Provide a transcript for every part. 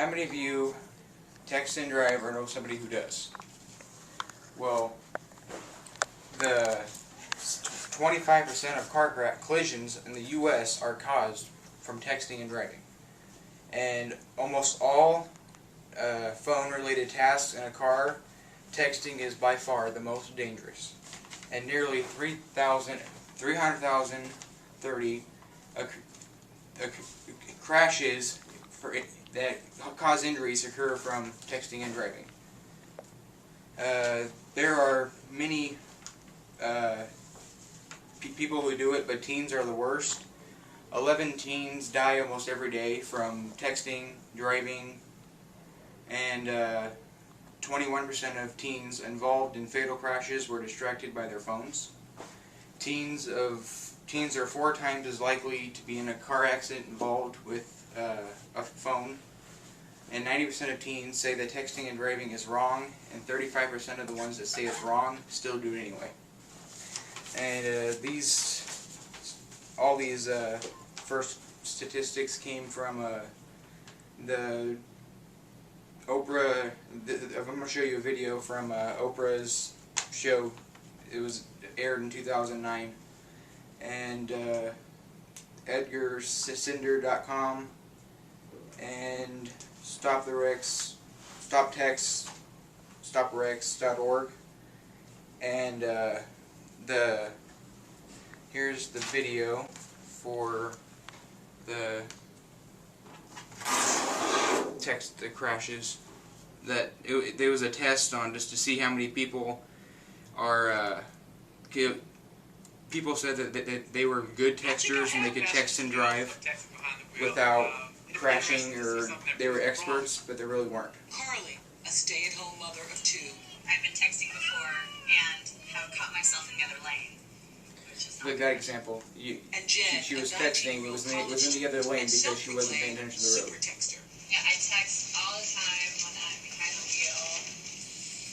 How many of you text and drive or know somebody who does? Well, the 25% of car collisions in the U.S. are caused from texting and driving. And almost all phone-related tasks in a car, texting is by far the most dangerous. And nearly 300,030 crashes that cause injuries occur from texting and driving. There are many people who do it, but teens are the worst. 11 teens die almost every day from texting, driving, and 21% of teens involved in fatal crashes were distracted by their phones. Teens are 4 times as likely to be in a car accident involved with a phone, and 90% of teens say that texting and driving is wrong, and 35% of the ones that say it's wrong still do it anyway. And all these first statistics came from the Oprah. I'm going to show you a video from Oprah's show. It was aired in 2009, and EdgarCinder.com and StopWrecks.org, and here's the video for the text crashes. There was a test on just to see how many people are. People said that they were good texters and they could text and drive without crashing, or they were experts, but they really weren't. Carly, a stay-at-home mother of 2. I've been texting before and have caught myself in the other lane. Look at that example. She was texting, it was in the other lane because she wasn't paying attention to the road. Yeah, I text all the time when I'm behind the wheel.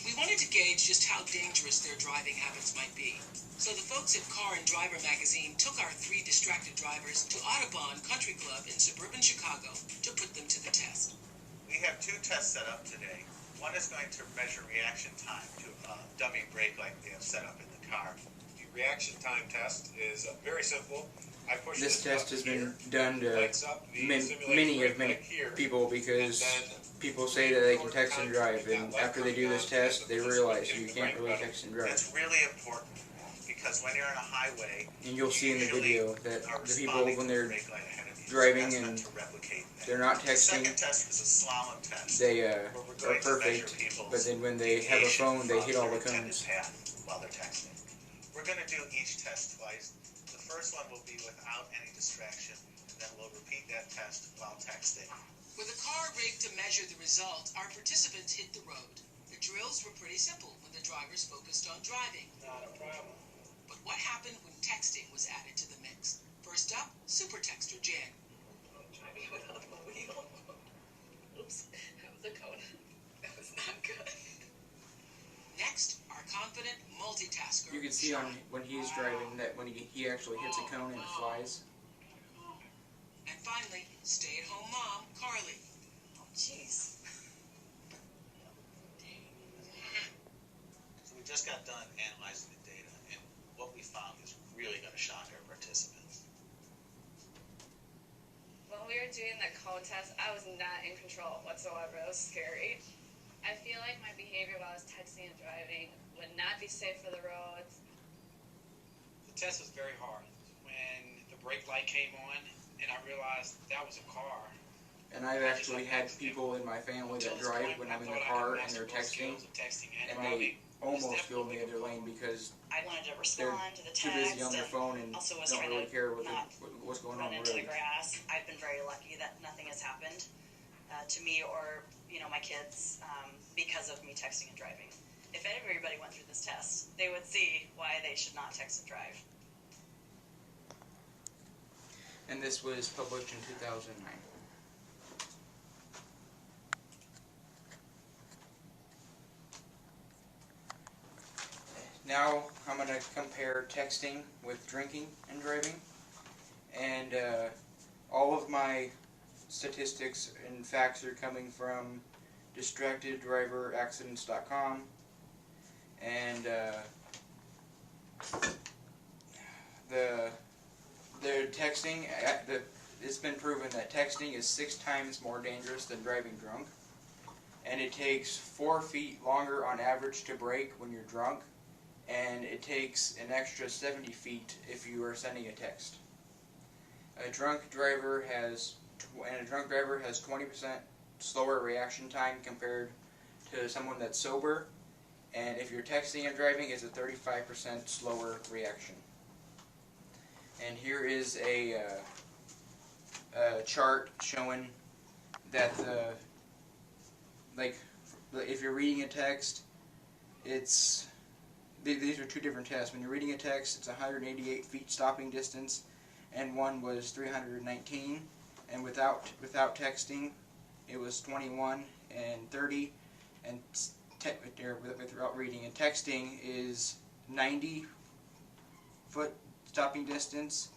We wanted to gauge just how dangerous their driving habits might be. So the folks at Car and Driver magazine took our 3 distracted drivers to Audubon Country Club in suburban Chicago to put them to the test. We have 2 tests set up today. One is going to measure reaction time to a dummy brake light they have set up in the car. The reaction time test is very simple. This test has been done to many people because people say that they can text and drive, and after they do this test, they realize you can't really text and drive. It's really important because when you're on a highway, and you'll see in the video that the people, when they're driving and they're not texting, they are perfect, but then when they have a phone, they hit all the cones. While they're texting. We're going to do each test twice. The first one will be without any distraction, and then we'll repeat that test while texting. With a car rigged to measure the result, our participants hit the road. The drills were pretty simple when the drivers focused on driving. Not a problem. But what happened when texting was added to the mix? First up, super texter Jen. Driving without the wheel. Oops, that was a cone. That was not good. Next, our confident multitasker. You can see when he's driving that when he actually hits a cone and it flies. And finally, stay-at-home mom, Carly. Oh, jeez. So we just got done analyzing the data, and what we found is really going to shock our participants. When we were doing the cone test, I was not in control whatsoever. It was scary. I feel like my behavior while I was texting and driving would not be safe for the roads. The test was very hard. When the brake light came on and I realized that was a car. And I've actually had people in my family that drive when I'm in the car and they're texting, and they almost go in the other lane because I wanted to they're respond to the too text. busy on their phone and also was don't trying really to care not what's going on run in the into the road. grass. I've been very lucky that nothing has happened to me or my kids because of me texting and driving. If everybody went through this test, they would see why they should not text and drive. And this was published in 2009. Now I'm going to compare texting with drinking and driving, and all of my statistics and facts are coming from distracteddriveraccidents.com, and the texting. It's been proven that texting is 6 times more dangerous than driving drunk, and it takes 4 feet longer on average to brake when you're drunk, and it takes an extra 70 feet if you are sending a text. A drunk driver has 20% slower reaction time compared to someone that's sober, and if you're texting and driving, it's a 35% slower reaction. And here is a chart showing that if you're reading a text, these are 2 different tests. When you're reading a text, it's 188 feet stopping distance, and one was 319. And without texting, it was 21 and 30. And without reading and texting is 90 foot stopping distance.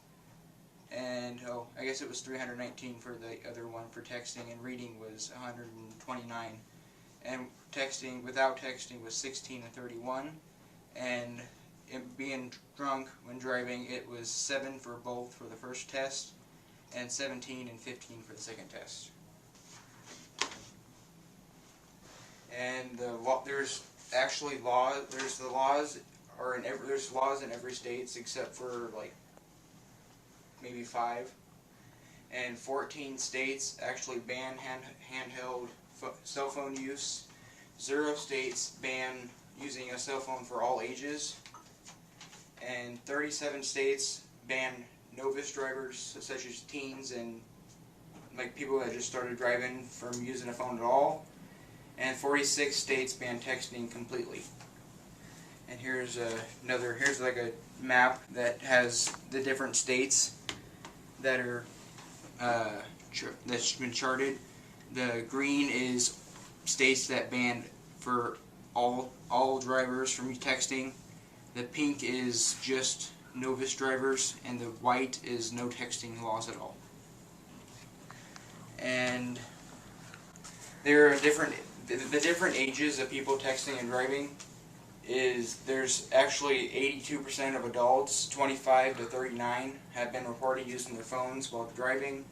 And I guess it was 319 for the other one for texting, and reading was 129. And without texting was 16 and 31. And being drunk when driving, it was 7 for both for the first test, and 17 and 15 for the second test. And there's actually laws. There's laws in every state except for like maybe 5, and 14 states actually ban handheld cell phone use. 0 states ban using a cell phone for all ages, and 37 states ban novice drivers, such as teens and like people that just started driving, from using a phone at all, and 46 states ban texting completely. And here's like a map that has the different states that are that's been charted. The green is states that ban for all drivers from texting. The pink is just novice drivers, and the white is no texting laws at all. And there are the different ages of people texting and driving. There's actually 82% of adults 25 to 39 have been reported using their phones while driving.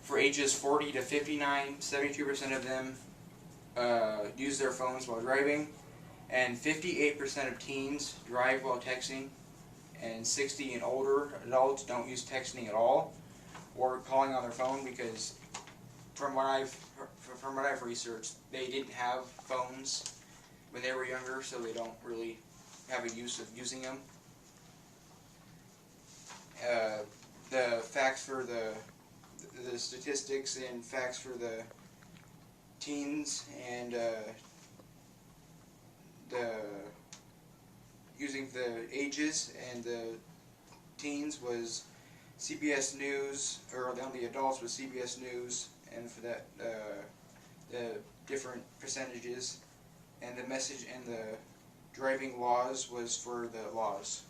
For ages 40 to 59, 72% of them use their phones while driving, and 58% of teens drive while texting, and 60 and older adults don't use texting at all or calling on their phone, because from what I've researched, they didn't have phones when they were younger, so they don't really have a use of using them. The facts for the statistics and facts for the teens and using the ages and the teens was CBS News, or on the adults was CBS News, and for that the different percentages, and the message and the driving laws was for the laws.